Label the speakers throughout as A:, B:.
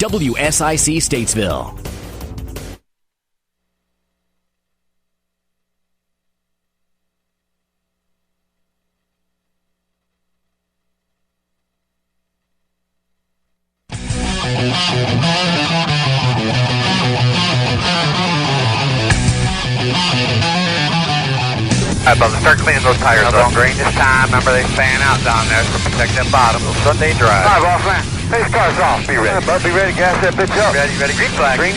A: WSIC Statesville.
B: All right, Bubba, start cleaning those tires up. On green this time. Remember, they fan out down there, so protect that bottom. Sunday drive. All right, boss man. Face car's off. Be ready. All right, bud, be ready. Gas that bitch up. Ready. Green flag. Green.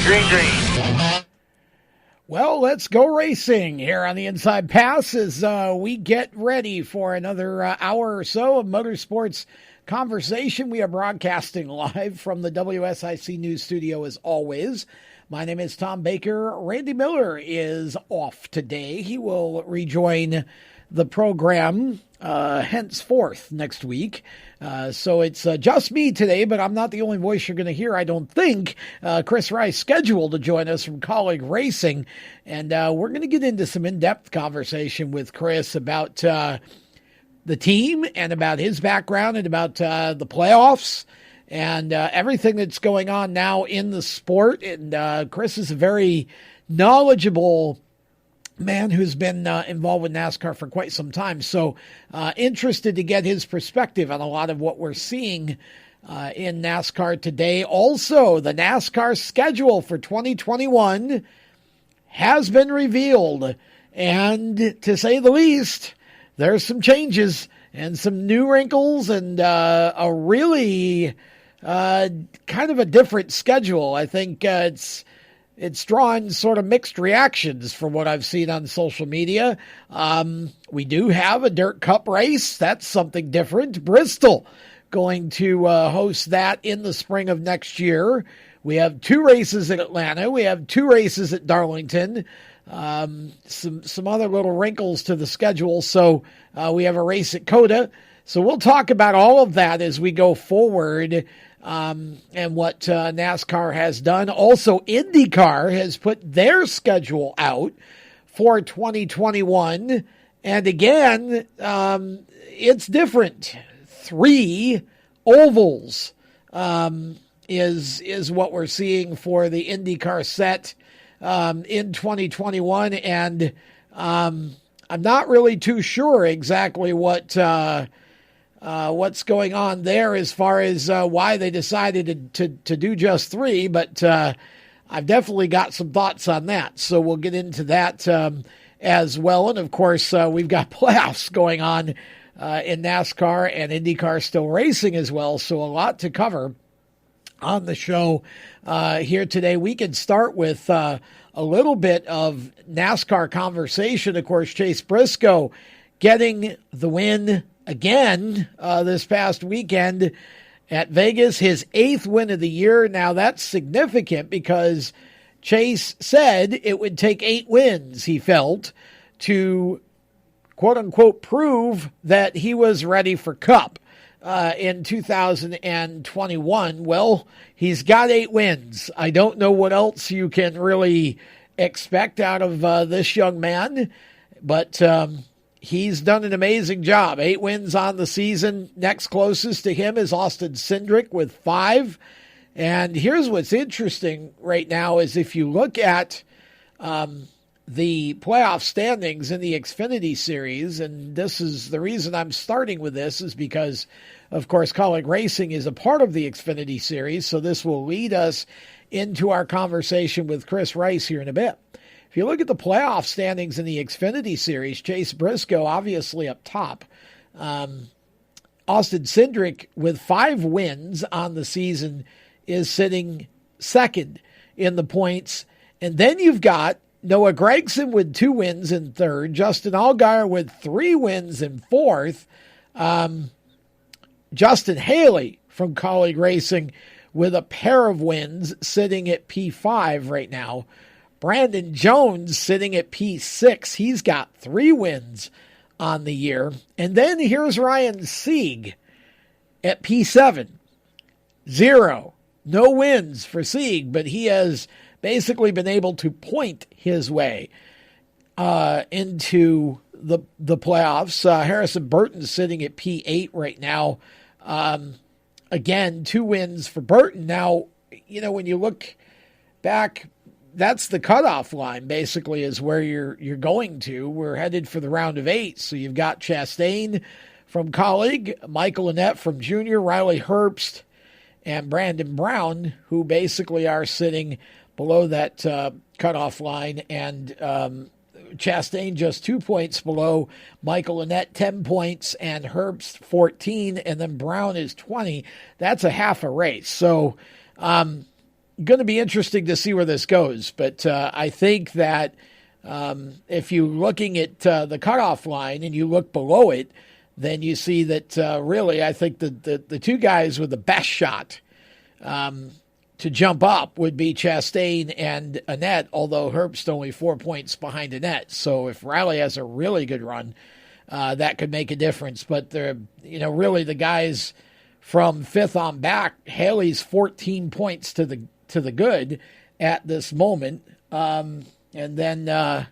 C: Well, let's go racing here on the Inside Pass as we get ready for another hour or so of motorsports conversation. We are broadcasting live from the WSIC News Studio as always. My name is Tom Baker. Randy Miller is off today. He will rejoin the program henceforth next week. So it's just me today, but I'm not the only voice you're going to hear, I don't think. Chris Rice scheduled to join us from Kaulig Racing, and we're going to get into some in-depth conversation with Chris about the team and about his background and about the playoffs and everything that's going on now in the sport. And Chris is a very knowledgeable man who's been involved with NASCAR for quite some time. So interested to get his perspective on a lot of what we're seeing in NASCAR today. Also, the NASCAR schedule for 2021 has been revealed. And to say the least, there's some changes and some new wrinkles and a really kind of a different schedule. I think it's drawn sort of mixed reactions from what I've seen on social media. We do have a Dirt Cup race. That's something different. Bristol going to host that in the spring of next year. We have 2 races in Atlanta. We have 2 races at Darlington. Some other little wrinkles to the schedule. So we have a race at COTA. So we'll talk about all of that as we go forward. And what NASCAR has done. Also, IndyCar has put their schedule out for 2021. And again, it's different. 3 ovals is what we're seeing for the IndyCar set in 2021. And I'm not really too sure exactly what's going on there as far as why they decided to do just 3, but I've definitely got some thoughts on that. So we'll get into that as well. And of course, we've got playoffs going on in NASCAR and IndyCar still racing as well. So a lot to cover on the show here today. We can start with a little bit of NASCAR conversation. Of course, Chase Briscoe getting the win again this past weekend at Vegas, his 8th win of the year. Now that's significant because Chase said it would take 8 wins, he felt, to quote unquote prove that he was ready for Cup in 2021. Well, he's got 8 wins. I don't know what else you can really expect out of this young man, but he's done an amazing job. 8 wins on the season. Next closest to him is Austin Cindric with 5. And here's what's interesting right now is if you look at the playoff standings in the Xfinity Series, and this is the reason I'm starting with this is because, of course, Kaulig Racing is a part of the Xfinity Series, so this will lead us into our conversation with Chris Rice here in a bit. If you look at the playoff standings in the Xfinity Series, Chase Briscoe obviously up top. Austin Cindric with 5 wins on the season is sitting second in the points. And then you've got Noah Gragson with 2 wins in third, Justin Allgaier with 3 wins in fourth, Justin Haley from Kaulig Racing with a pair of wins sitting at P5 right now. Brandon Jones sitting at P6. He's got 3 wins on the year. And then here's Ryan Sieg at P7. 0. No wins for Sieg, but he has basically been able to point his way into the playoffs. Harrison Burton sitting at P8 right now. Again, 2 wins for Burton. Now, when you look back, that's the cutoff line, basically, is where you're going to. We're headed for the round of 8. So you've got Chastain from Kaulig, Michael Annett from Junior, Riley Herbst, and Brandon Brown, who basically are sitting below that cutoff line. And Chastain just 2 points below, Michael Annett 10 points, and Herbst 14, and then Brown is 20. That's a half a race. So going to be interesting to see where this goes. But I think that if you're looking at the cutoff line and you look below it, then you see that really I think the two guys with the best shot to jump up would be Chastain and Annett, although Herbst only 4 points behind Annett. So if Riley has a really good run, that could make a difference. But they're, really the guys from 5th on back, Haley's 14 points to the good at this moment. And then,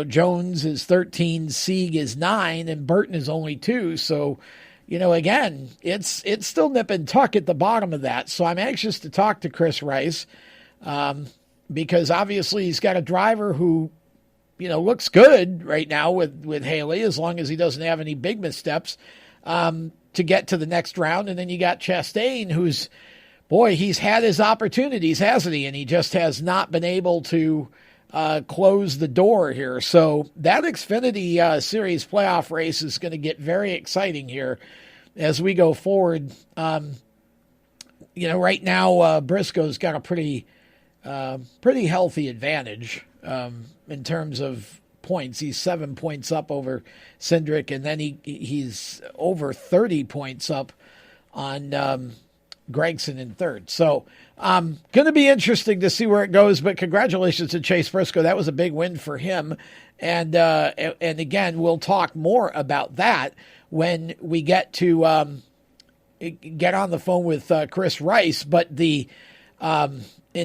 C: Jones is 13, Sieg is 9, and Burton is only 2. So, again, it's still nip and tuck at the bottom of that. So I'm anxious to talk to Chris Rice because obviously he's got a driver who, looks good right now with Haley, as long as he doesn't have any big missteps to get to the next round. And then you got Chastain, who's, boy, he's had his opportunities, hasn't he? And he just has not been able to close the door here. So that Xfinity Series playoff race is going to get very exciting here as we go forward. Right now Briscoe's got a pretty healthy advantage in terms of points. He's 7 points up over Cindric, and then he's over 30 points up on Gregson in third. So going to be interesting to see where it goes, but congratulations to Chase Briscoe. That was a big win for him. And again, we'll talk more about that when we get to get on the phone with Chris Rice. But in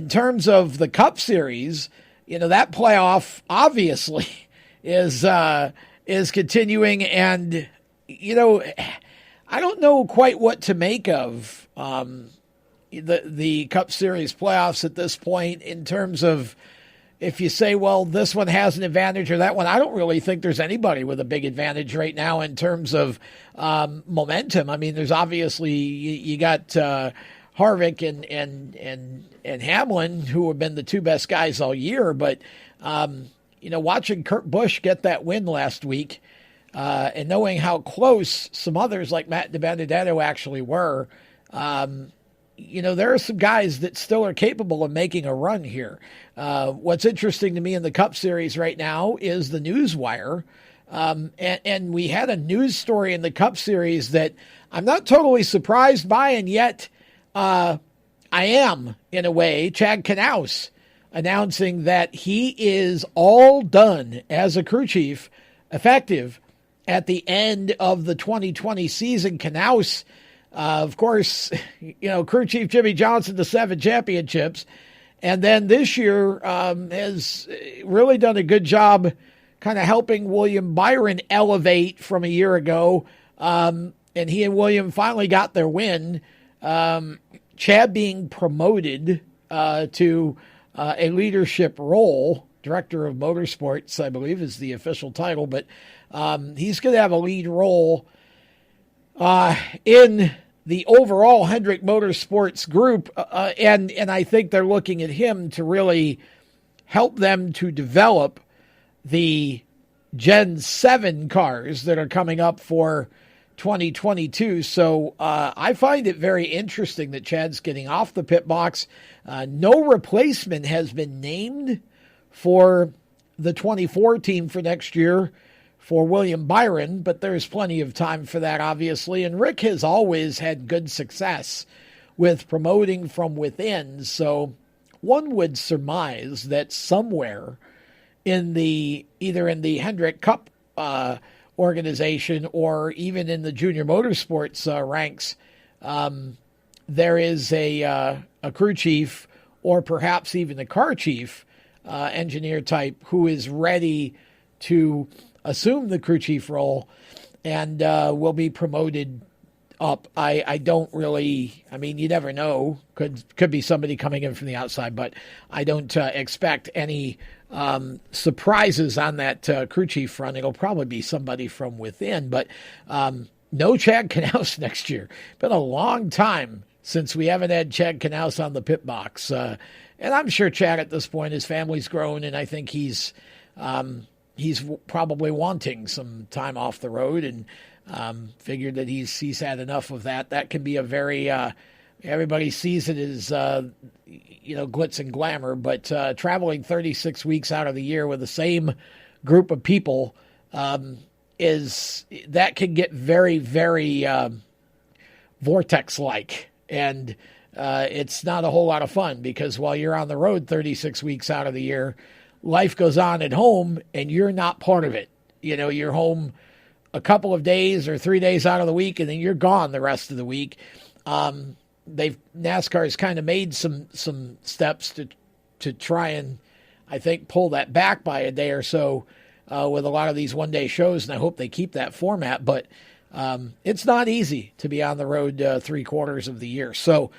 C: terms of the Cup Series, that playoff obviously is continuing, and I don't know quite what to make of the Cup Series playoffs at this point in terms of if you say, well, this one has an advantage or that one. I don't really think there's anybody with a big advantage right now in terms of momentum. I mean, there's obviously you got Harvick and Hamlin, who have been the two best guys all year, but watching Kurt Busch get that win last week, and knowing how close some others like Matt DiBenedetto actually were, there are some guys that still are capable of making a run here. What's interesting to me in the Cup Series right now is the news wire. And we had a news story in the Cup Series that I'm not totally surprised by, and yet I am, in a way. Chad Knaus announcing that he is all done as a crew chief, effective at the end of the 2020 season. Knaus, of course, crew chief Jimmy Johnson to 7 championships. And then this year has really done a good job kind of helping William Byron elevate from a year ago. And he and William finally got their win. Chad being promoted to a leadership role, director of motorsports, I believe is the official title, but he's going to have a lead role in the overall Hendrick Motorsports group, and I think they're looking at him to really help them to develop the Gen 7 cars that are coming up for 2022. So I find it very interesting that Chad's getting off the pit box. No replacement has been named for the 24 team for next year for William Byron, but there's plenty of time for that, obviously. And Rick has always had good success with promoting from within. So one would surmise that somewhere in either in the Hendrick Cup organization or even in the junior motorsports ranks, there is a crew chief or perhaps even a car chief, engineer type, who is ready to assume the crew chief role and will be promoted up. I don't really. I mean, you never know. Could be somebody coming in from the outside, but I don't expect any surprises on that crew chief front. It'll probably be somebody from within, but no Chad Knaus next year. Been a long time since we haven't had Chad Knaus on the pit box, and I'm sure Chad at this point, his family's grown, and I think he's probably wanting some time off the road, and figured that he's had enough of that. That can be a very everybody sees it as glitz and glamour, but traveling 36 weeks out of the year with the same group of people is that can get very, very vortex-like, and it's not a whole lot of fun, because while you're on the road 36 weeks out of the year, life goes on at home, and you're not part of it. You're home a couple of days or 3 days out of the week, and then you're gone the rest of the week. NASCAR has kind of made some steps to try and, I think, pull that back by a day or so with a lot of these one-day shows, and I hope they keep that format. But it's not easy to be on the road 3/4 of the year. So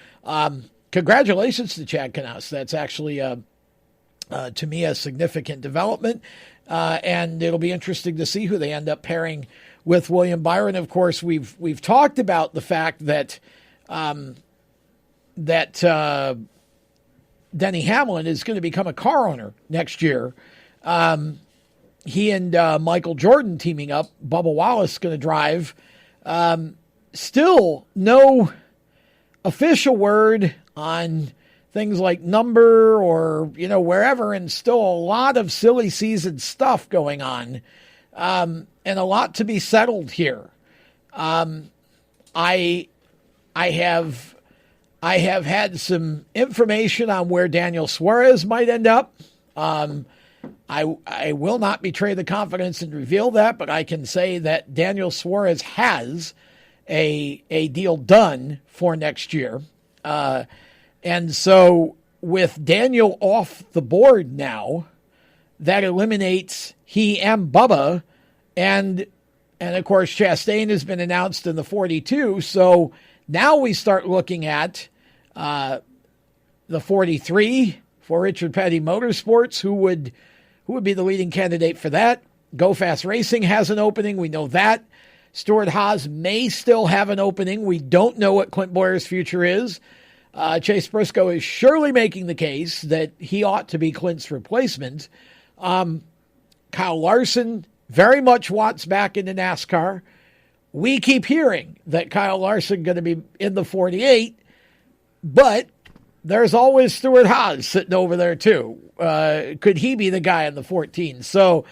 C: congratulations to Chad Knaus. That's actually, to me, a significant development. And it'll be interesting to see who they end up pairing with William Byron. Of course, we've talked about the fact that Denny Hamlin is going to become a car owner next year. He and Michael Jordan teaming up. Bubba Wallace going to drive. Still no official word on things like number or, wherever, and still a lot of silly season stuff going on, and a lot to be settled here. I have had some information on where Daniel Suarez might end up. I will not betray the confidence and reveal that, but I can say that Daniel Suarez has a deal done for next year. And so with Daniel off the board now, that eliminates he and Bubba, and of course Chastain has been announced in the 42. So now we start looking at the 43 for Richard Petty Motorsports. Who would be the leading candidate for that? Go Fast Racing has an opening. We know that. Stuart Haas may still have an opening. We don't know what Clint Bowyer's future is. Chase Briscoe is surely making the case that he ought to be Clint's replacement. Kyle Larson very much wants back into NASCAR. We keep hearing that Kyle Larson going to be in the 48, but there's always Stuart Haas sitting over there too. Could he be the guy in the 14? So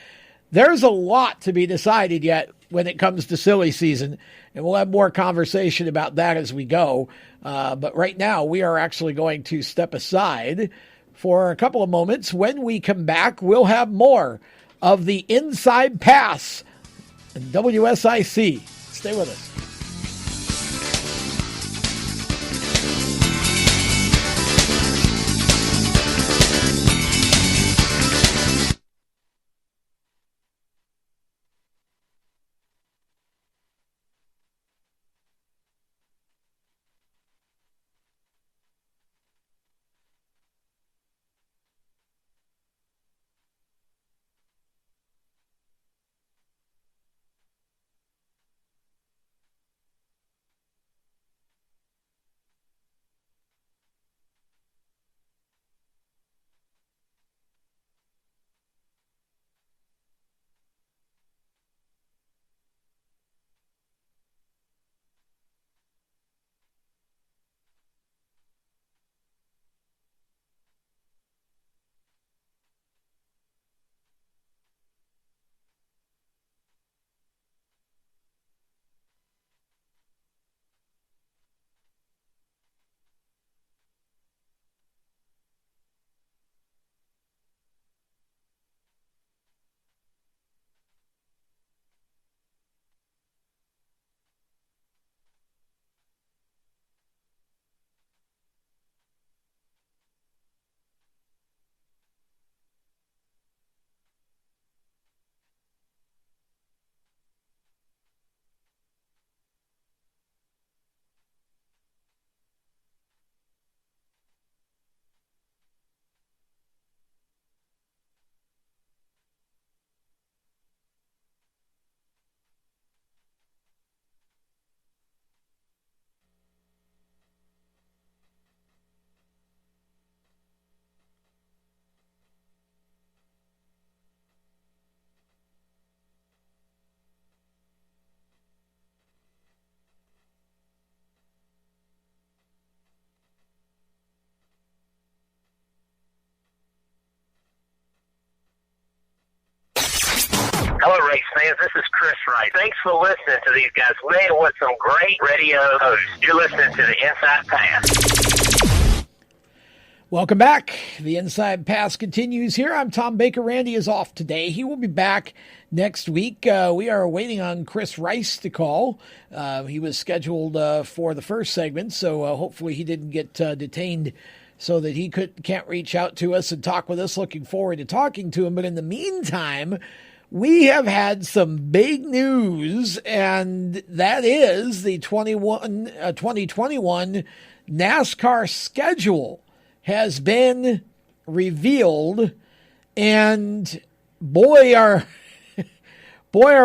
C: there's a lot to be decided yet when it comes to silly season, and we'll have more conversation about that as we go. But right now, we are actually going to step aside for a couple of moments. When we come back, we'll have more of the Inside Pass and WSIC. Stay with us.
D: Hello, race fans. This is Chris Wright. Thanks for listening to these guys. Man, what some great radio hosts. You're listening to the Inside Pass.
C: Welcome back. The Inside Pass continues here. I'm Tom Baker. Randy is off today. He will be back next week. We are waiting on Chris Rice to call. He was scheduled for the first segment, so hopefully he didn't get detained so that he can't reach out to us and talk with us. Looking forward to talking to him. But in the meantime, we have had some big news, and that is the 2021 NASCAR schedule has been revealed, and boy, are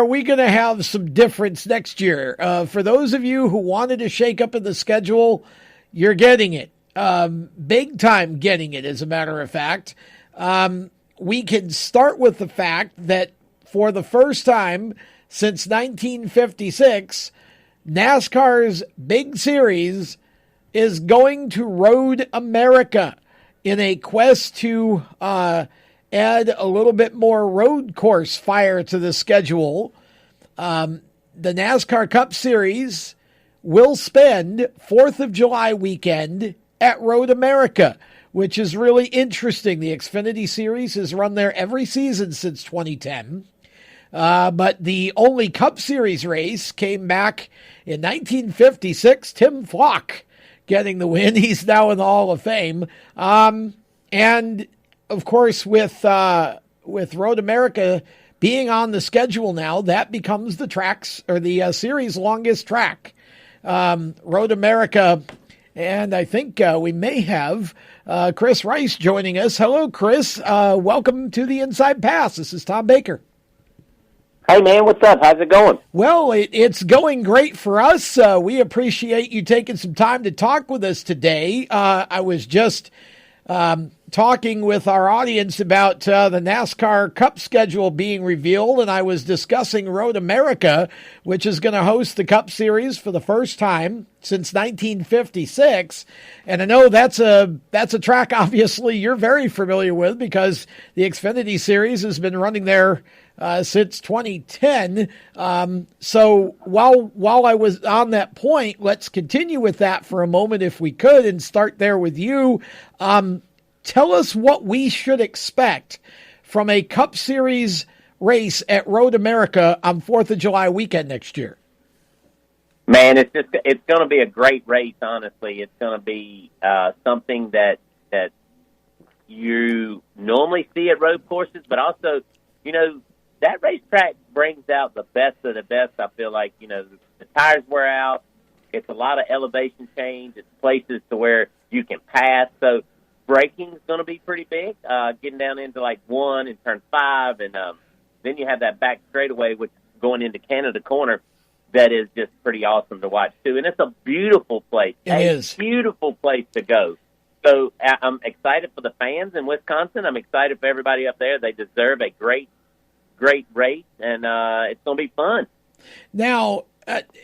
C: we going to have some difference next year. For those of you who wanted a shake-up in the schedule, you're getting it. Big time getting it, as a matter of fact. We can start with the fact that for the first time since 1956, NASCAR's big series is going to Road America in a quest to add a little bit more road course fire to the schedule. The NASCAR Cup Series will spend 4th of July weekend at Road America, which is really interesting. The Xfinity Series has run there every season since 2010. But the only Cup Series race came back in 1956. Tim Flock getting the win. He's now in the Hall of Fame. And, of course, with Road America being on the schedule now, that becomes the series' longest track. Road America. And I think we may have Chris Rice joining us. Hello, Chris. Welcome to the Inside Pass. This is Tom Baker.
E: Hey, man, what's up? How's it going?
C: Well, it's going great for us. We appreciate you taking some time to talk with us today. I was just talking with our audience about the NASCAR Cup schedule being revealed, and I was discussing Road America, which is going to host the Cup Series for the first time since 1956. And I know that's a track, obviously, you're very familiar with because the Xfinity Series has been running there since 2010. So while I was on that point, let's continue with that for a moment if we could and start there with you. Tell us what we should expect from a Cup Series race at Road America on 4th of July weekend next year.
E: Man, it's going to be a great race, honestly. It's going to be something that you normally see at road courses, but also, that racetrack brings out the best of the best. I feel like, the tires wear out. It's a lot of elevation change. It's places to where you can pass. So braking is going to be pretty big, getting down into like 1 and turn 5. And then you have that back straightaway, which is going into Canada Corner. That is just pretty awesome to watch, too. And it's a beautiful place.
C: It is.
E: Beautiful place to go. So I'm excited for the fans in Wisconsin. I'm excited for everybody up there. They deserve a great race, and it's going to be fun.
C: Now,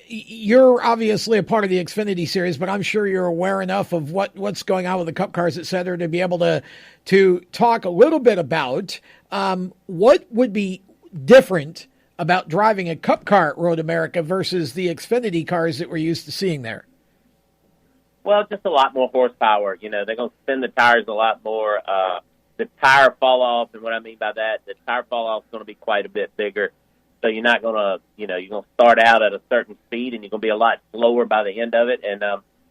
C: you're obviously a part of the Xfinity Series, but I'm sure you're aware enough of what's going on with the Cup cars, et cetera, to be able to talk a little bit about what would be different about driving a Cup car at Road America versus the Xfinity cars that we're used to seeing there.
E: Well, just a lot more horsepower. They're going to spin the tires a lot more. The tire fall off, and what I mean by that, the tire fall off is going to be quite a bit bigger. So you're not going to, you're going to start out at a certain speed, and you're going to be a lot slower by the end of it. And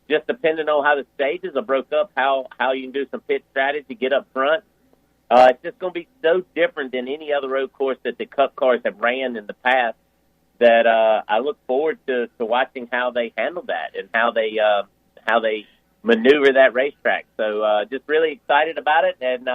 E: just depending on how the stages are broke up, how you can do some pit strategy, get up front. It's just going to be so different than any other road course that the Cup cars have ran in the past that I look forward to watching how they handle that and how they maneuver that racetrack. So just really excited about it. And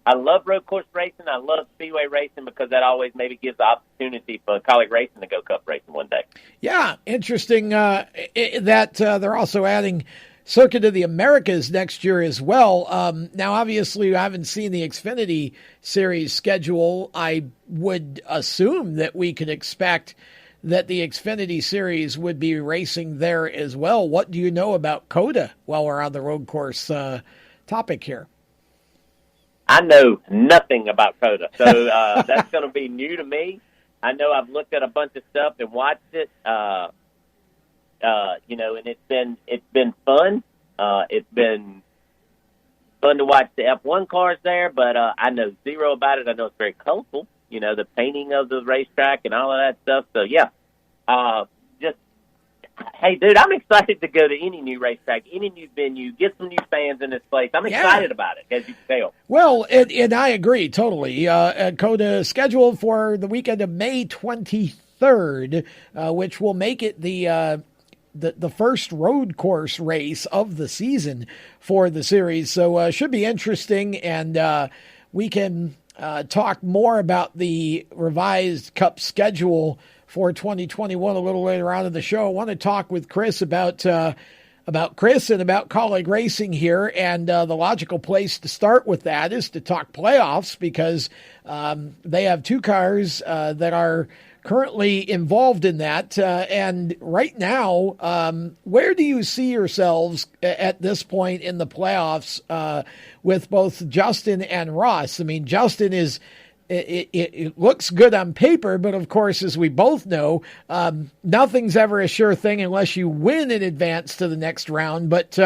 E: I love road course racing. I love speedway racing because that always maybe gives the opportunity for Kaulig racing to go Cup racing one day. Yeah,
C: interesting that they're also adding Circuit of the Americas next year as well. Now, obviously, I haven't seen the Xfinity Series schedule. I would assume that we could expect that the Xfinity Series would be racing there as well. What do you know about COTA while we're on the road course topic here?
E: I know nothing about COTA, so that's going to be new to me. I know I've looked at a bunch of stuff and watched it. And it's been fun. It's been fun to watch the F1 cars there, but I know zero about it. I know it's very colorful, the painting of the racetrack and all of that stuff. So, yeah, hey, dude, I'm excited to go to any new racetrack, any new venue, get some new fans in this place. I'm excited about it, as you can tell.
C: Well, and I agree totally. COTA scheduled for the weekend of May 23rd, which will make it the first road course race of the season for the series. So should be interesting, and we can talk more about the revised Cup schedule for 2021 a little later on in the show. I want to talk with Chris about Chris and about Kaulig Racing here, and the logical place to start with that is to talk playoffs, because they have two cars that are currently involved in that. And right now, where do you see yourselves at this point in the playoffs with both Justin and Ross? I mean, Justin is, it looks good on paper, but of course, as we both know, nothing's ever a sure thing unless you win in advance to the next round. But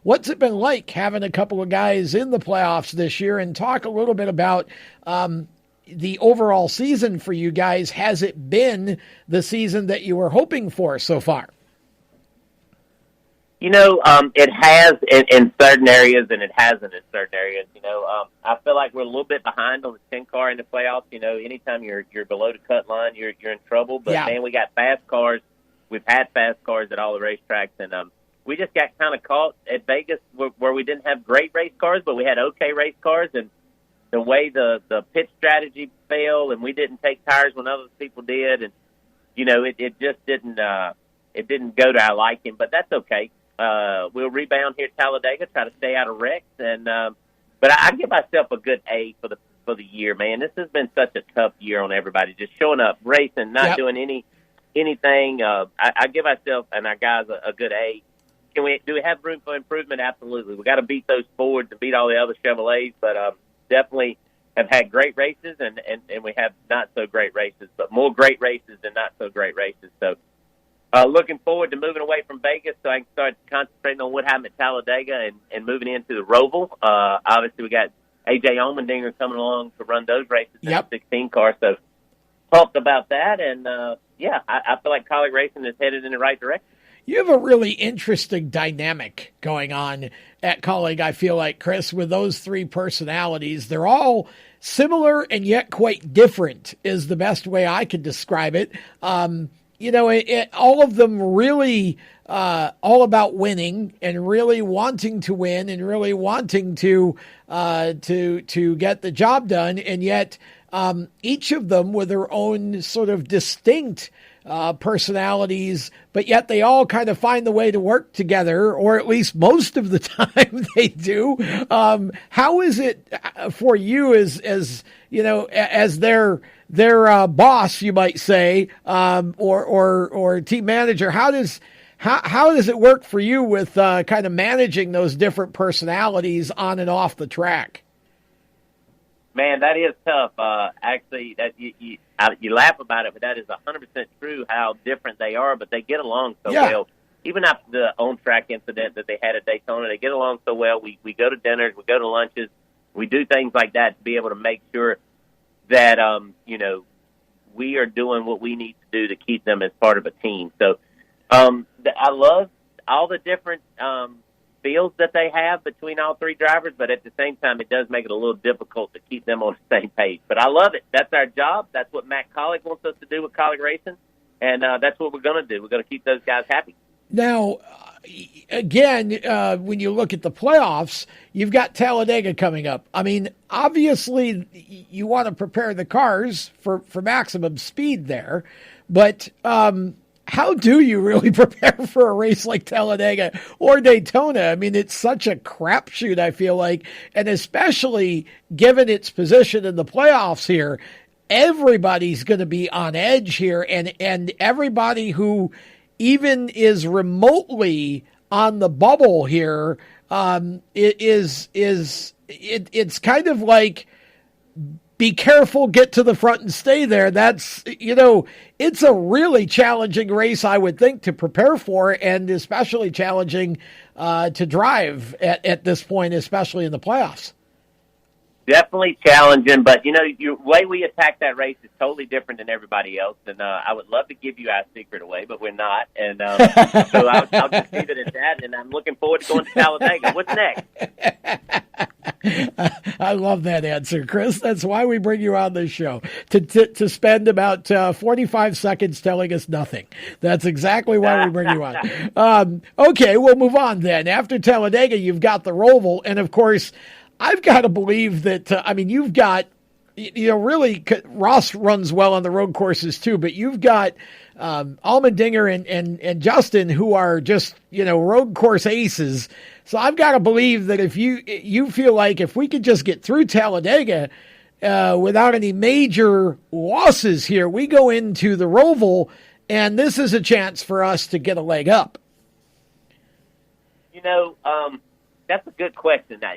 C: what's it been like having a couple of guys in the playoffs this year? And talk a little bit about the overall season for you guys. Has it been the season that you were hoping for so far?
E: It has in certain areas, and it hasn't in certain areas. I feel like we're a little bit behind on the 10 car in the playoffs. Anytime you're below the cut line, you're in trouble. But man, we got fast cars. We've had fast cars at all the racetracks, and we just got kind of caught at Vegas where we didn't have great race cars, but we had okay race cars. And the way the pit strategy fell, and we didn't take tires when other people did, and it just didn't go to our liking. But that's okay. We'll rebound here at Talladega, try to stay out of wrecks, and but I give myself a good A for the year, man. This has been such a tough year on everybody, just showing up, racing, not doing anything. I give myself and our guys a good A. Do we have room for improvement? Absolutely. We got to beat those Fords and beat all the other Chevrolets, but definitely have had great races, and we have not so great races, but more great races than not so great races. So. Looking forward to moving away from Vegas so I can start concentrating on what happened at Talladega and moving into the Roval. Obviously, we got A.J. Allmendinger coming along to run those races in the 16 car. So, pumped about that. And, I feel like Kaulig Racing is headed in the right direction.
C: You have a really interesting dynamic going on at Kaulig, I feel like, Chris, with those three personalities. They're all similar and yet quite different is the best way I could describe it. All of them really all about winning and really wanting to win and really wanting to get the job done, and yet each of them with their own sort of distinct personalities, but yet they all kind of find the way to work together, or at least most of the time they do. How is it for you as their boss, you might say, or team manager? How does it work for you with kind of managing those different personalities on and off the track?
E: Man, that is tough. Actually, that you laugh about it, but that is 100% true. How different they are, but they get along so well. Even after the on-track incident that they had at Daytona, they get along so well. We go to dinners, we go to lunches, we do things like that to be able to make sure that we are doing what we need to do to keep them as part of a team. So I love all the different feels that they have between all three drivers, but at the same time, it does make it a little difficult to keep them on the same page. But I love it. That's our job. That's what Matt Kaulig wants us to do with Kaulig Racing, and that's what we're going to do. We're going to keep those guys happy. Now,
C: again, when you look at the playoffs, you've got Talladega coming up. I mean, obviously, you want to prepare the cars for maximum speed there, but how do you really prepare for a race like Talladega or Daytona? I mean, it's such a crapshoot, I feel like, and especially given its position in the playoffs here, everybody's going to be on edge here, and everybody who even is remotely on the bubble here, it's kind of like be careful, get to the front and stay there. That's, it's a really challenging race, I would think, to prepare for, and especially challenging to drive at this point, especially in the playoffs.
E: Definitely challenging, but your way we attack that race is totally different than everybody else. And I would love to give you our secret away, but we're not. And so I'll just leave it at that. And I'm looking forward to going to Talladega. What's next?
C: I love that answer, Chris. That's why we bring you on this show, to spend about 45 seconds telling us nothing. That's exactly why we bring you on. Okay, we'll move on then. After Talladega, you've got the Roval, and of course, I've got to believe that, you've got, really, Ross runs well on the road courses too, but you've got Allmendinger and Justin, who are just, road course aces. So I've got to believe that if you feel like if we could just get through Talladega without any major losses here, we go into the Roval, and this is a chance for us to get a leg up.
E: That's a good question. Now,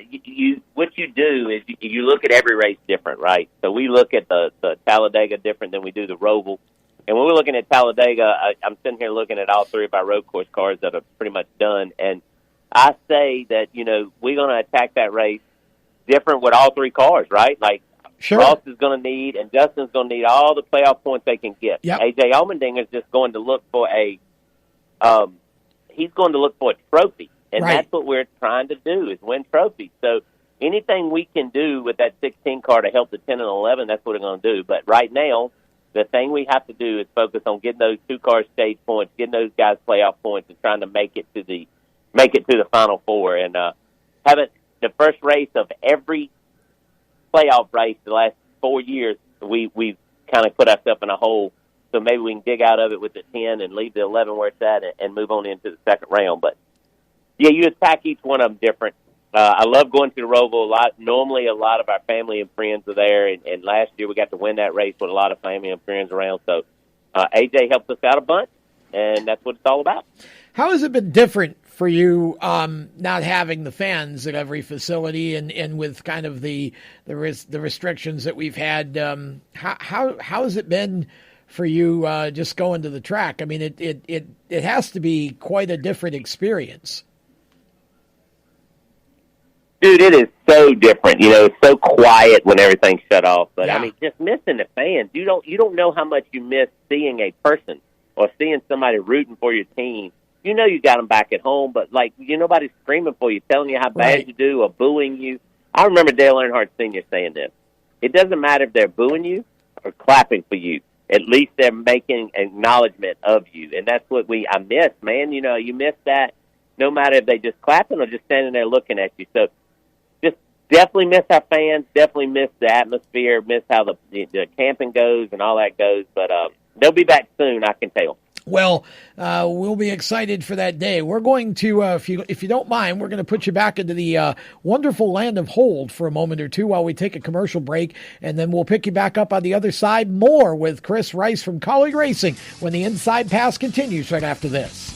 E: what you do is you look at every race different, right? So we look at the Talladega different than we do the Roval. And when we're looking at Talladega, I'm sitting here looking at all three of our road course cars that are pretty much done. And I say that, we're going to attack that race different with all three cars, right? Like, sure. Ross is going to need, and Justin's going to need all the playoff points they can get. Yep. A.J. Allmendinger is just going to look for he's going to look for a trophy. And right. That's what we're trying to do, is win trophies. So anything we can do with that 16 car to help the 10 and 11, that's what we're going to do. But right now, the thing we have to do is focus on getting those two cars stage points, getting those guys playoff points, and trying to make it to the Final Four. And having the first race of every playoff race the last 4 years, we've kind of put ourselves in a hole. So maybe we can dig out of it with the 10 and leave the 11 where it's at and move on into the second round. But yeah, you attack each one of them different. I love going to the Roval a lot. Normally, a lot of our family and friends are there, and last year we got to win that race with a lot of family and friends around. So AJ helped us out a bunch, and that's what it's all about.
C: How has it been different for you not having the fans at every facility and with kind of the restrictions that we've had? How has it been for you just going to the track? I mean, it has to be quite a different experience.
E: Dude, it is so different. It's so quiet when everything's shut off. But yeah. I mean, just missing the fans. You don't know how much you miss seeing a person or seeing somebody rooting for your team. You got them back at home, but nobody's screaming for you, telling you how bad right. you do or booing you. I remember Dale Earnhardt Sr. saying this: it doesn't matter if they're booing you or clapping for you. At least they're making acknowledgement of you, and that's what I miss, man. You miss that. No matter if they just clapping or just standing there looking at you. So. Definitely miss our fans, definitely miss the atmosphere, miss how the camping goes and all that goes. But they'll be back soon, I can tell.
C: Well, we'll be excited for that day. We're going to, if you don't mind, we're going to put you back into the wonderful land of hold for a moment or two while we take a commercial break, and then we'll pick you back up on the other side more with Chris Rice from Kaulig Racing when the Inside Pass continues right after this.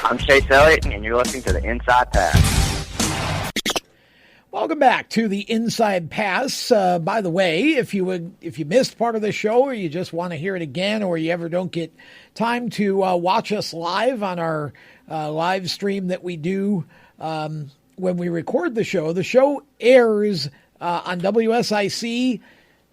B: I'm Chase Elliott, and you're listening to the Inside Pass.
C: Welcome back to the Inside Pass. By the way, if you missed part of the show, or you just want to hear it again, or you ever don't get time to watch us live on our live stream that we do when we record the show airs on WSIC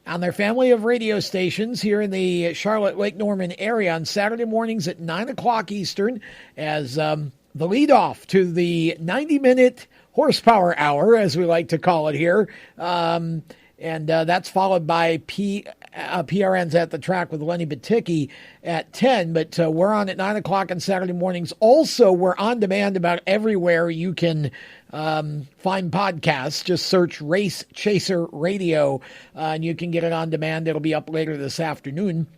C: on their family of radio stations here in the Charlotte Lake Norman area on Saturday mornings at 9 o'clock Eastern as the leadoff to the 90-minute horsepower hour, as we like to call it here. And that's followed by PRN's At the Track with Lenny Baticki at 10. But we're on at 9 o'clock on Saturday mornings. Also, we're on demand about everywhere you can find podcasts. Just search Race Chaser Radio, and you can get it on demand. It'll be up later this afternoon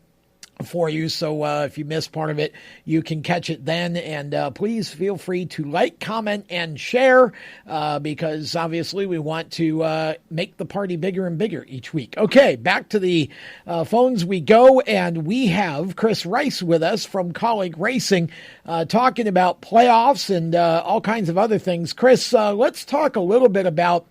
C: for you. So if you missed part of it, you can catch it then. And please feel free to like, comment, and share because obviously we want to make the party bigger and bigger each week. Okay, back to the phones we go. And we have Chris Rice with us from Kaulig Racing talking about playoffs and all kinds of other things. Chris, let's talk a little bit about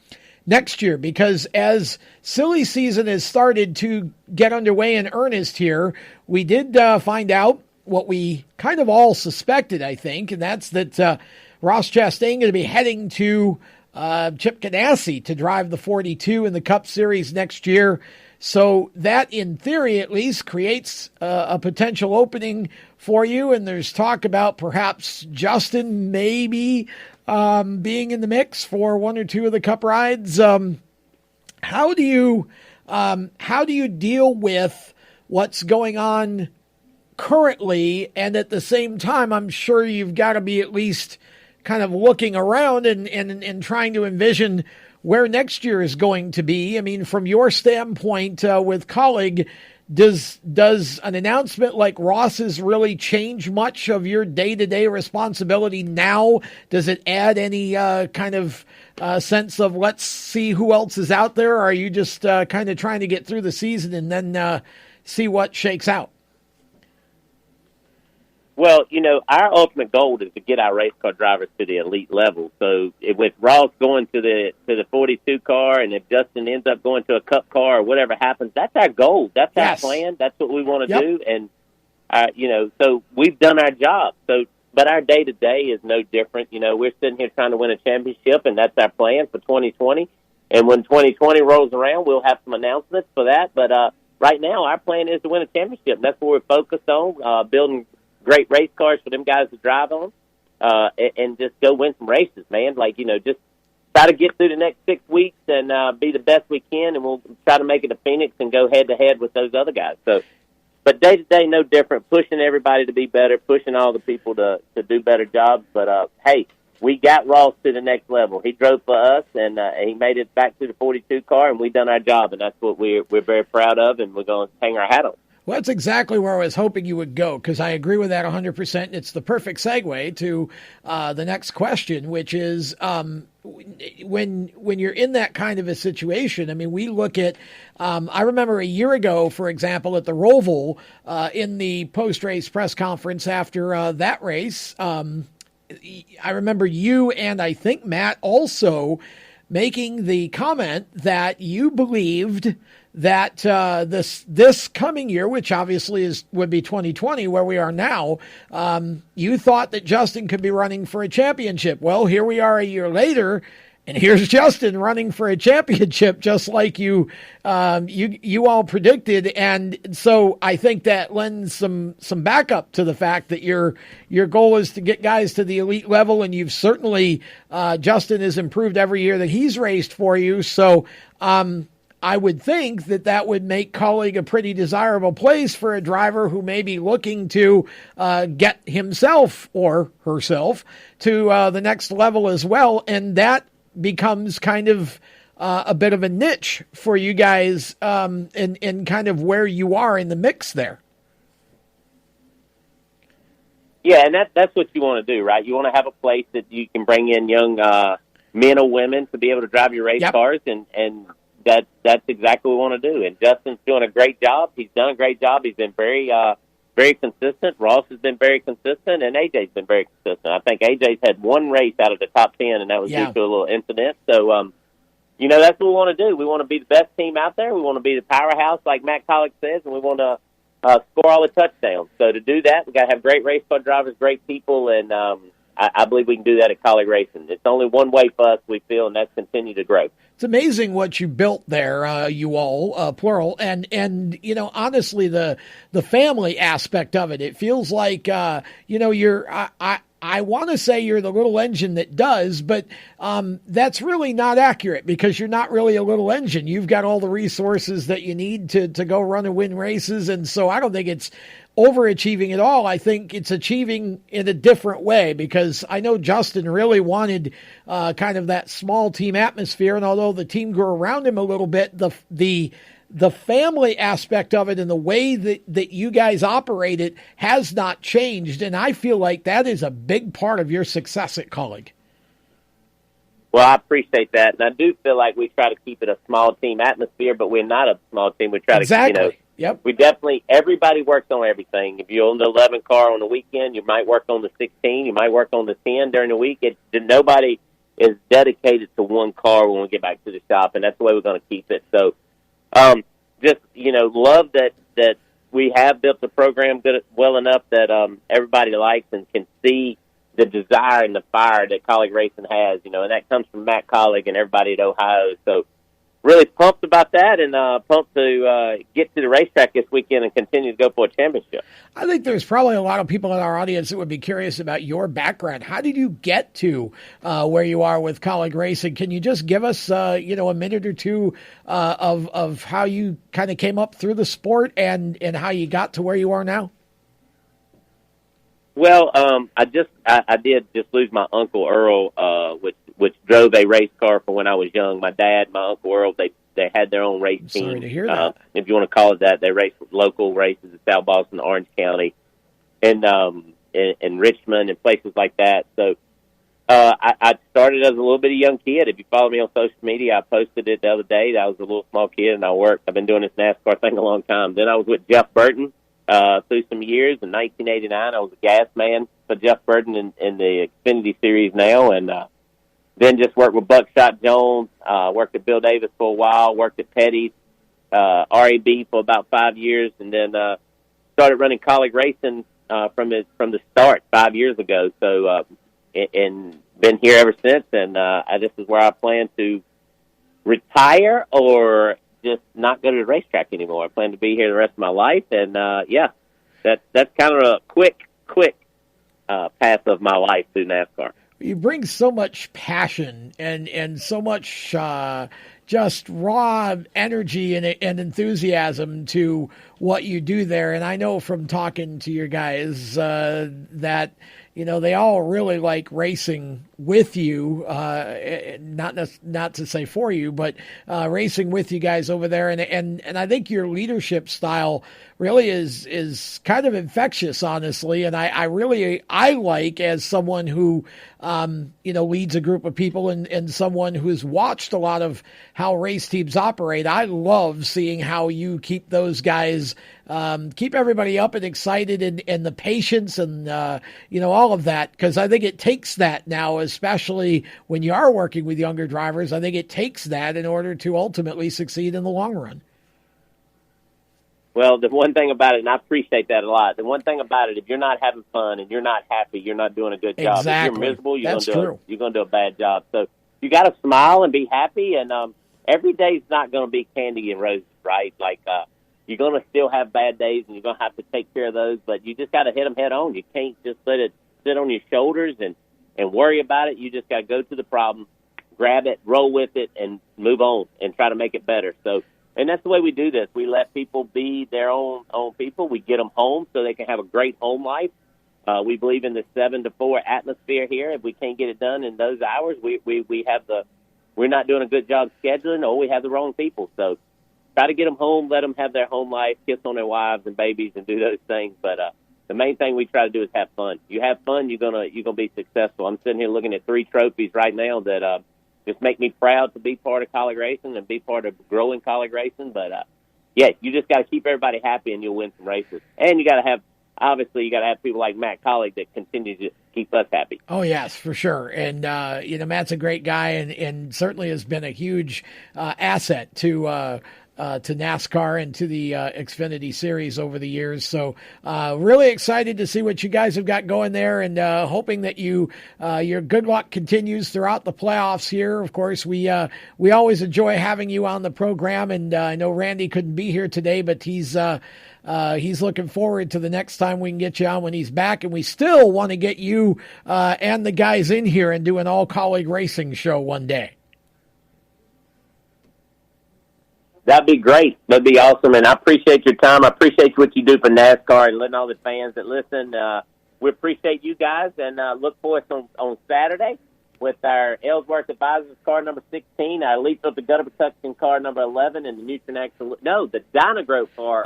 C: next year, because as silly season has started to get underway in earnest here, we did find out what we kind of all suspected, I think, and that's that Ross Chastain going to be heading to Chip Ganassi to drive the 42 in the Cup Series next year. So that, in theory at least, creates a potential opening for you, and there's talk about perhaps Justin maybe being in the mix for one or two of the Cup rides. How do you deal with what's going on currently? And at the same time, I'm sure you've got to be at least kind of looking around and trying to envision where next year is going to be. I mean, from your standpoint with Kaulig, does an announcement like Ross's really change much of your day-to-day responsibility now? Does it add any kind of sense of let's see who else is out there? Or are you just kind of trying to get through the season and then see what shakes out?
E: Well, our ultimate goal is to get our race car drivers to the elite level. So with Ross going to the 42 car, and if Justin ends up going to a Cup car or whatever happens, that's our goal. That's our plan. That's what we want to do. And so we've done our job. So, but our day to day is no different. We're sitting here trying to win a championship, and that's our plan for 2020. And when 2020 rolls around, we'll have some announcements for that. But right now, our plan is to win a championship. That's what we're focused on, building great race cars for them guys to drive on, and just go win some races, man. Just try to get through the next 6 weeks and be the best we can, and we'll try to make it to Phoenix and go head-to-head with those other guys. So, but day-to-day, no different, pushing everybody to be better, pushing all the people to do better jobs. But, hey, we got Ross to the next level. He drove for us, and he made it back to the 42 car, and we've done our job, and that's what we're very proud of, and we're going to hang our hat on.
C: Well, that's exactly where I was hoping you would go, because I agree with that 100%. It's the perfect segue to the next question, which is when you're in that kind of a situation. I mean, we look at I remember a year ago, for example, at the Roval in the post-race press conference after that race, I remember you and I think Matt also making the comment that you believed that this coming year, which obviously would be 2020, where we are now, you thought that Justin could be running for a championship. Well, here we are a year later, and here's Justin running for a championship, just like you all predicted. And so I think that lends some backup to the fact that your goal is to get guys to the elite level, and you've certainly Justin has improved every year that he's raced for you. So I would think that would make Kaulig a pretty desirable place for a driver who may be looking to get himself or herself to the next level as well. And that becomes kind of a bit of a niche for you guys in kind of where you are in the mix there.
E: Yeah, and that's what you want to do, right? You want to have a place that you can bring in young men or women to be able to drive your race cars, and that's exactly what we want to do. And Justin's doing a great job. He's done a great job. He's been very very consistent. Ross has been very consistent, and AJ's been very consistent. I think AJ's had one race out of the top 10, and that was due to a little incident. So, that's what we want to do. We want to be the best team out there. We want to be the powerhouse, like Matt Kaulig says, and we want to score all the touchdowns. So to do that, we got to have great race car drivers, great people, and I believe we can do that at Kaulig Racing. It's only one way for us, we feel, and that's continue to grow.
C: It's amazing what you built there, you all, plural, and honestly, the family aspect of it. It feels like you're. I want to say you're the little engine that does, but that's really not accurate because you're not really a little engine. You've got all the resources that you need to go run and win races, and so I don't think it's overachieving at all. I think it's achieving in a different way because I know Justin really wanted kind of that small team atmosphere, and although the team grew around him a little bit, the family aspect of it and the way that you guys operate it has not changed, and I feel like that is a big part of your success at Kaulig.
E: Well, I appreciate that, and I do feel like we try to keep it a small team atmosphere, but we're not a small team. We try to,
C: Yep.
E: We definitely, everybody works on everything. If you own the 11 car on the weekend, you might work on the 16, you might work on the 10 during the week. Nobody is dedicated to one car when we get back to the shop, and that's the way we're going to keep it. So, love that we have built the program well enough that everybody likes and can see the desire and the fire that Kaulig Racing has, and that comes from Matt Kaulig and everybody at Ohio. So really pumped about that and pumped to get to the racetrack this weekend and continue to go for a championship.
C: I think there's probably a lot of people in our audience that would be curious about your background. How did you get to where you are with Kaulig Racing? Can you just give us, a minute or two of how you kind of came up through the sport and how you got to where you are now?
E: Well, I did just lose my Uncle Earl, which drove a race car for when I was young. My dad, my Uncle Earl, they had their own race team.
C: Sorry to hear that.
E: If you want to call it that, they raced local races in South Boston, Orange County, and in Richmond and places like that. So I started as a little bit of a young kid. If you follow me on social media, I posted it the other day. I was a little small kid, and I've been doing this NASCAR thing a long time. Then I was with Jeff Burton through some years. In 1989, I was a gas man for Jeff Burton in the Xfinity Series now, and then just worked with Buckshot Jones, worked at Bill Davis for a while, worked at Petty's, RAB for about 5 years, and then started running Kaulig Racing from the start 5 years ago. So, and been here ever since, and this is where I plan to retire or just not go to the racetrack anymore. I plan to be here the rest of my life, and that's kind of a quick path of my life through NASCAR.
C: You bring so much passion and so much just raw energy and enthusiasm to what you do there. And I know from talking to your guys that, they all really like racing with you, not to say for you, but racing with you guys over there. And I think your leadership style really is kind of infectious, honestly. And I like, as someone who, leads a group of people and someone who's watched a lot of how race teams operate, I love seeing how you keep those guys, keep everybody up and excited and the patience and, all of that. Because I think it takes that now, especially when you are working with younger drivers. I think it takes that in order to ultimately succeed in the long run.
E: Well, the one thing about it, and I appreciate that a lot, the one thing about it, if you're not having fun and you're not happy, you're not doing a good job.
C: Exactly.
E: If you're miserable, you're going to do a bad job. So you got to smile and be happy, and every day's not going to be candy and roses, right? Like, you're going to still have bad days, and you're going to have to take care of those, but you just got to hit them head on. You can't just let it sit on your shoulders and worry about it. You just got to go to the problem, grab it, roll with it, and move on and try to make it better. So, and that's the way we do this. We let people be their own people. We get them home so they can have a great home life. We believe in the 7 to 4 atmosphere here. If we can't get it done in those hours, we're not doing a good job scheduling, or we have the wrong people. So try to get them home, let them have their home life, kiss on their wives and babies, and do those things. But the main thing we try to do is have fun. You have fun, you're gonna be successful. I'm sitting here looking at 3 trophies right now that just make me proud to be part of Kaulig Racing and be part of growing Kaulig Racing. But you just got to keep everybody happy, and you'll win some races. And you got to have obviously you got to have people like Matt Kaulig that continue to keep us happy.
C: Oh, yes, for sure. And, Matt's a great guy and certainly has been a huge asset to NASCAR and to the Xfinity Series over the years. So really excited to see what you guys have got going there, and hoping that your good luck continues throughout the playoffs here. Of course, we always enjoy having you on the program, and I know Randy couldn't be here today, but he's looking forward to the next time we can get you on when he's back, and we still want to get you and the guys in here and do an all-Kaulig racing show one day.
E: That'd be great. That'd be awesome, and I appreciate your time. I appreciate what you do for NASCAR and letting all the fans that listen. We appreciate you guys, and look for us on Saturday with our Ellsworth Advisors car number 16, our Elite Filter Gutter Protection car number 11, and the the Dynagrow car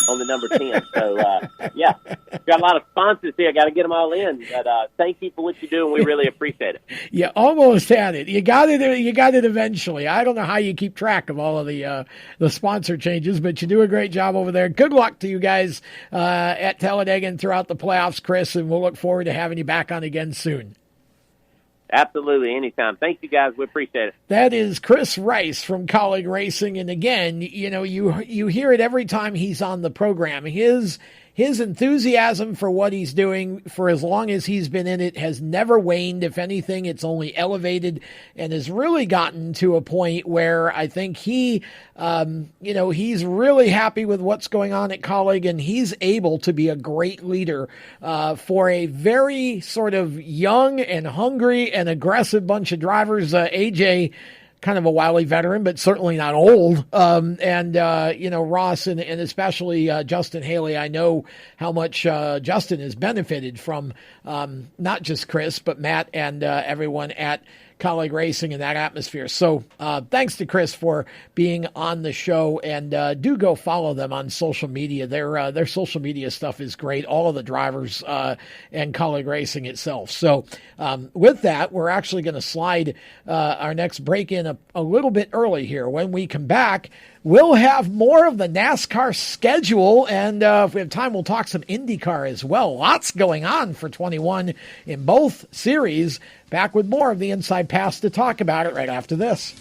E: on the number 10. So, got a lot of sponsors here. I got to get them all in. But thank you for what you do, and we really appreciate it.
C: You almost had it. You got it. You got it eventually. I don't know how you keep track of all of the sponsor changes, but you do a great job over there. Good luck to you guys at Talladega and throughout the playoffs, Chris, and we'll look forward to having you back on again soon.
E: Absolutely, anytime. Thank you, guys. We appreciate it.
C: That is Chris Rice from Kaulig Racing, and again, you hear it every time he's on the program. His enthusiasm for what he's doing for as long as he's been in it has never waned. If anything, it's only elevated and has really gotten to a point where I think he's really happy with what's going on at Kaulig, and he's able to be a great leader for a very sort of young and hungry and aggressive bunch of drivers. AJ, kind of a wily veteran, but certainly not old. Ross and especially Justin Haley. I know how much Justin has benefited from not just Chris, but Matt and everyone at Kaulig Racing in that atmosphere. So thanks to Chris for being on the show, and do go follow them on social media. Their social media stuff is great, all of the drivers and Kaulig Racing itself. So with that, we're actually going to slide our next break in a little bit early here. When we come back, we'll have more of the NASCAR schedule, and if we have time, we'll talk some IndyCar as well. Lots going on for 21 in both series. Back with more of the Inside Pass to talk about it right after this.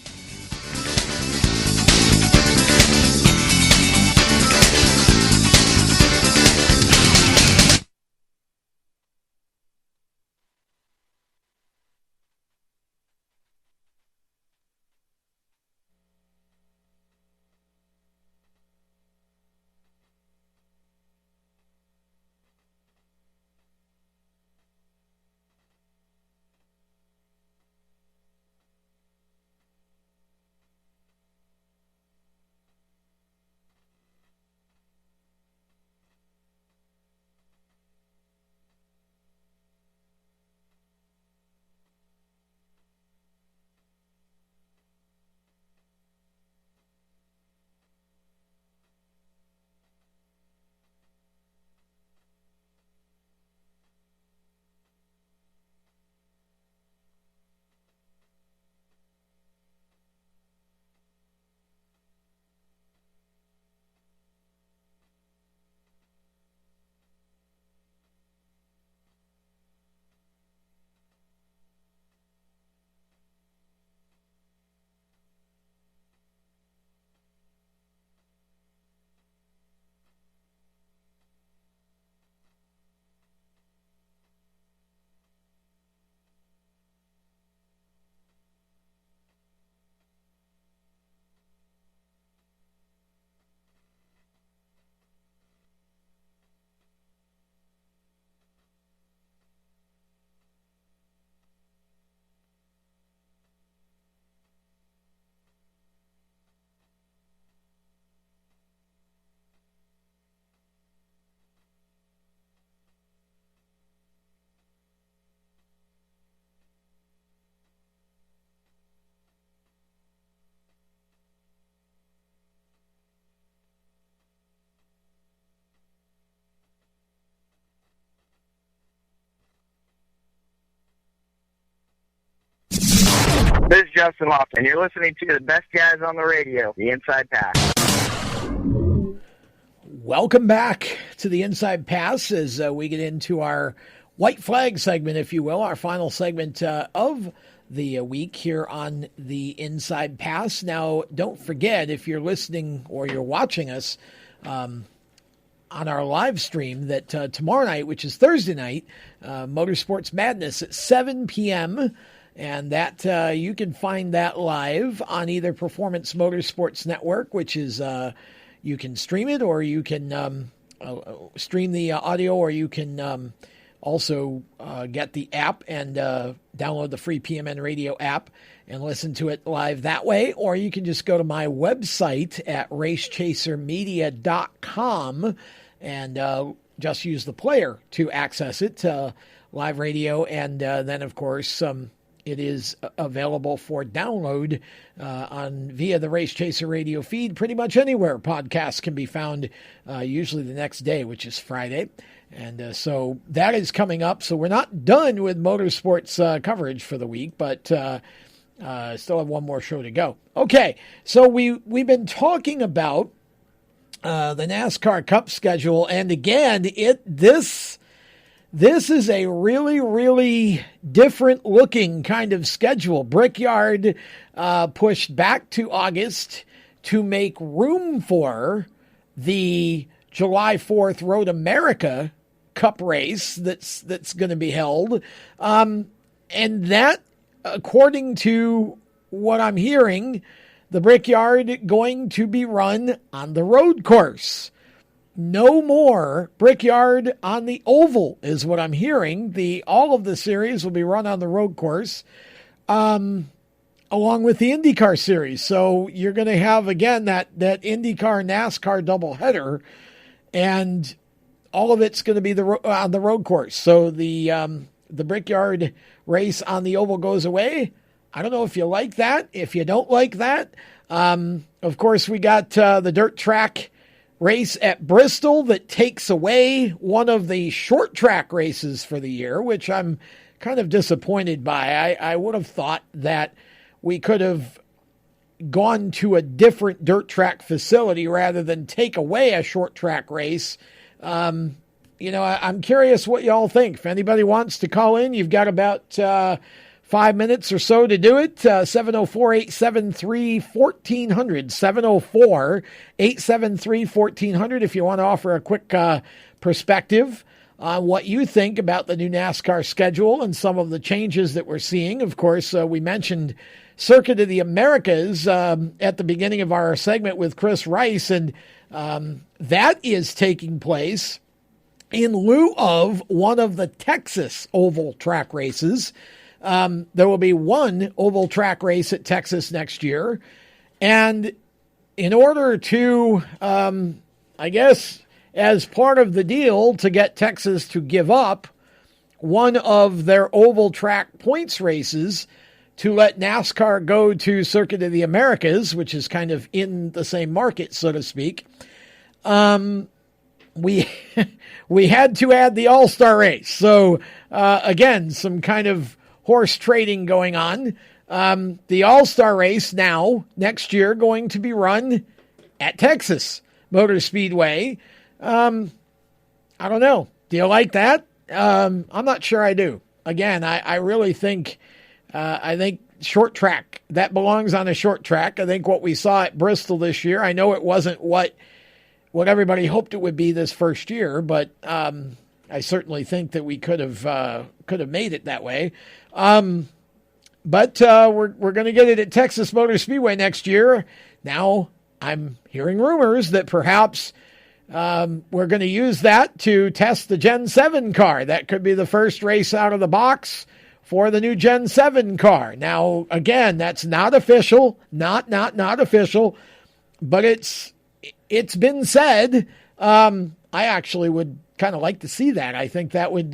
B: This is Justin Lofton, and you're listening to the best guys on the radio, the Inside Pass.
C: Welcome back to the Inside Pass as we get into our white flag segment, if you will, our final segment of the week here on the Inside Pass. Now, don't forget, if you're listening or you're watching us on our live stream, that tomorrow night, which is Thursday night, Motorsports Madness at 7 p.m., and that you can find that live on either Performance Motorsports Network, which is you can stream it, or you can stream the audio, or you can also get the app and download the free PMN Radio app and listen to it live that way. Or you can just go to my website at racechasermedia.com and just use the player to access it, live radio. And then, of course, it is available for download via the Race Chaser radio feed pretty much anywhere podcasts can be found, usually the next day, which is Friday. And so that is coming up. So we're not done with motorsports coverage for the week, but still have one more show to go. Okay, so we've been talking about the NASCAR Cup schedule, and again, this is a really, really different looking kind of schedule. Brickyard pushed back to August to make room for the July 4th Road America Cup race that's going to be held. And that, according to what I'm hearing, the Brickyard going to be run on the road course. No more Brickyard on the oval is what I'm hearing. All of the series will be run on the road course, along with the IndyCar series. So you're going to have, again, that IndyCar NASCAR doubleheader, and all of it's going to be on the road course. So the Brickyard race on the oval goes away. I don't know if you like that, if you don't like that. Of course, we got the dirt track race at Bristol that takes away one of the short track races for the year, which I'm kind of disappointed by. I would have thought that we could have gone to a different dirt track facility rather than take away a short track race. I'm curious what y'all think. If anybody wants to call in, you've got about 5 minutes or so to do it. 704-873-1400. 704-873-1400 if you want to offer a quick perspective on what you think about the new NASCAR schedule and some of the changes that we're seeing. Of course, we mentioned Circuit of the Americas at the beginning of our segment with Chris Rice, and that is taking place in lieu of one of the Texas oval track races. There will be one oval track race at Texas next year. And in order to, I guess, as part of the deal to get Texas to give up one of their oval track points races to let NASCAR go to Circuit of the Americas, which is kind of in the same market, so to speak, we had to add the All-Star race. So, again, some kind of horse trading going on. The All-Star race now, next year, going to be run at Texas Motor Speedway. I don't know. Do you like that? I'm not sure I do. Again, I really think, I think short track, that belongs on a short track. I think what we saw at Bristol this year, I know it wasn't what everybody hoped it would be this first year, but I certainly think that we could have made it that way. But we're going to get it at Texas Motor Speedway next year. Now, I'm hearing rumors that perhaps we're going to use that to test the Gen 7 car. That could be the first race out of the box for the new Gen 7 car. Now, again, that's not official, not official, but it's been said. I actually would kind of like to see that. I think that would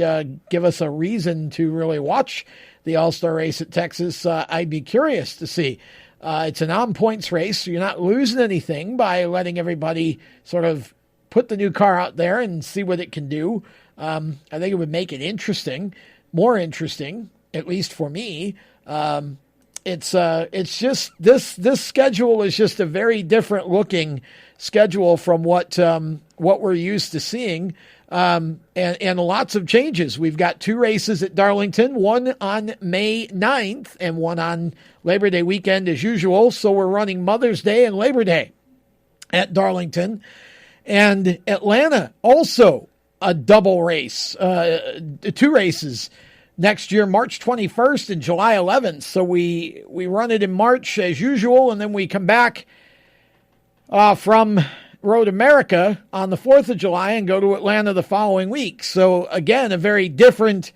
C: give us a reason to really watch the All-Star race at Texas. I'd be curious to see. It's an on-points race, so you're not losing anything by letting everybody sort of put the new car out there and see what it can do. I think it would make it interesting, more interesting, at least for me. It's just this schedule is just a very different looking schedule from what we're used to seeing. And lots of changes. We've got 2 races at Darlington, one on May 9th and one on Labor Day weekend as usual. So we're running Mother's Day and Labor Day at Darlington. And Atlanta, also a double race, 2 races next year, March 21st and July 11th. So we run it in March as usual, and then we come back from Road America on the 4th of July and go to Atlanta the following week. So again, a very different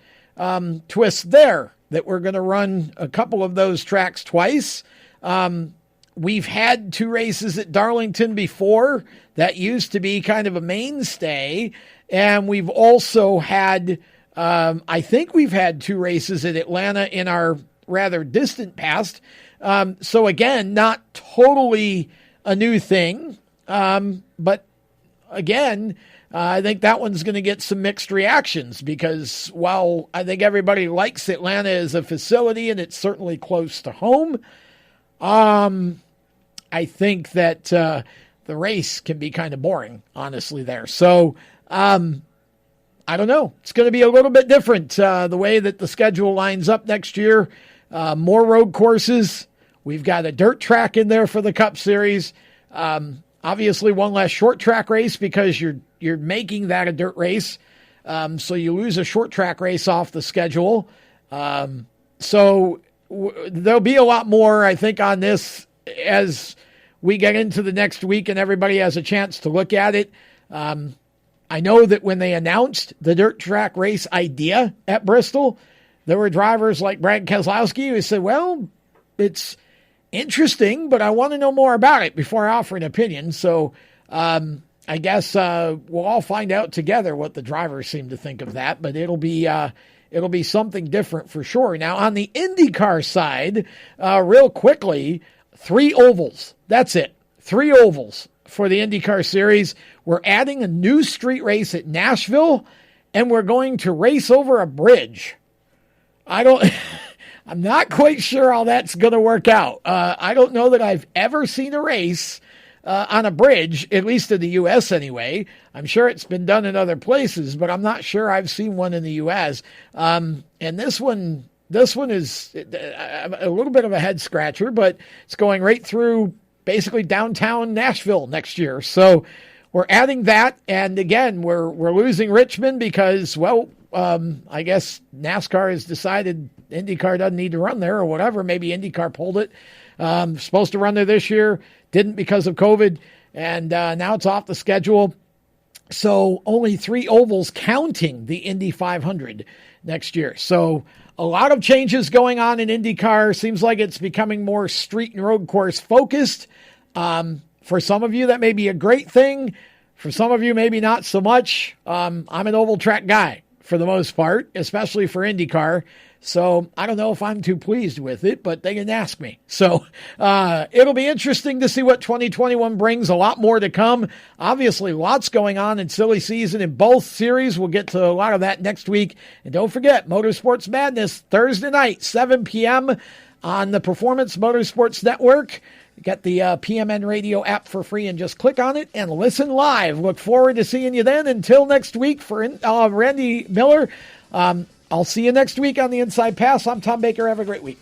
C: twist there, that we're going to run a couple of those tracks twice. We've had 2 races at Darlington before. That used to be kind of a mainstay. And we've also had, I think we've had 2 races at Atlanta in our rather distant past. So again, not totally a new thing. But again, I think that one's going to get some mixed reactions, because while I think everybody likes Atlanta as a facility and it's certainly close to home, I think that the race can be kind of boring, honestly, there. So I don't know. It's going to be a little bit different the way that the schedule lines up next year. More road courses. We've got a dirt track in there for the Cup Series. Obviously, one less short track race, because you're making that a dirt race. So you lose a short track race off the schedule. So there'll be a lot more, I think, on this as we get into the next week and everybody has a chance to look at it. I know that when they announced the dirt track race idea at Bristol, there were drivers like Brad Keselowski who said, well, it's interesting, but I want to know more about it before I offer an opinion. So I guess we'll all find out together what the drivers seem to think of that, but it'll be something different for sure. Now, on the IndyCar side, real quickly, 3 ovals. That's it. 3 ovals for the IndyCar series. We're adding a new street race at Nashville, and we're going to race over a bridge. I'm not quite sure how that's going to work out. I don't know that I've ever seen a race on a bridge, at least in the U.S. anyway. I'm sure it's been done in other places, but I'm not sure I've seen one in the U.S. And this one is a little bit of a head scratcher, but it's going right through basically downtown Nashville next year. So we're adding that. And again, we're losing Richmond because, well, I guess NASCAR has decided IndyCar doesn't need to run there or whatever. Maybe IndyCar pulled it. Supposed to run there this year, didn't because of COVID, and now it's off the schedule. So only 3 ovals, counting the Indy 500 next year. So a lot of changes going on in IndyCar. Seems like it's becoming more street and road course focused. For some of you, that may be a great thing. For some of you, maybe not so much. I'm an oval track guy for the most part, especially for IndyCar. So I don't know if I'm too pleased with it, but they can ask me. So it'll be interesting to see what 2021 brings. A lot more to come. Obviously, lots going on in silly season in both series. We'll get to a lot of that next week. And don't forget, Motorsports Madness, Thursday night, 7 p.m. on the Performance Motorsports Network. Get the PMN Radio app for free and just click on it and listen live. Look forward to seeing you then. Until next week, for Randy Miller, I'll see you next week on the Inside Pass. I'm Tom Baker. Have a great week.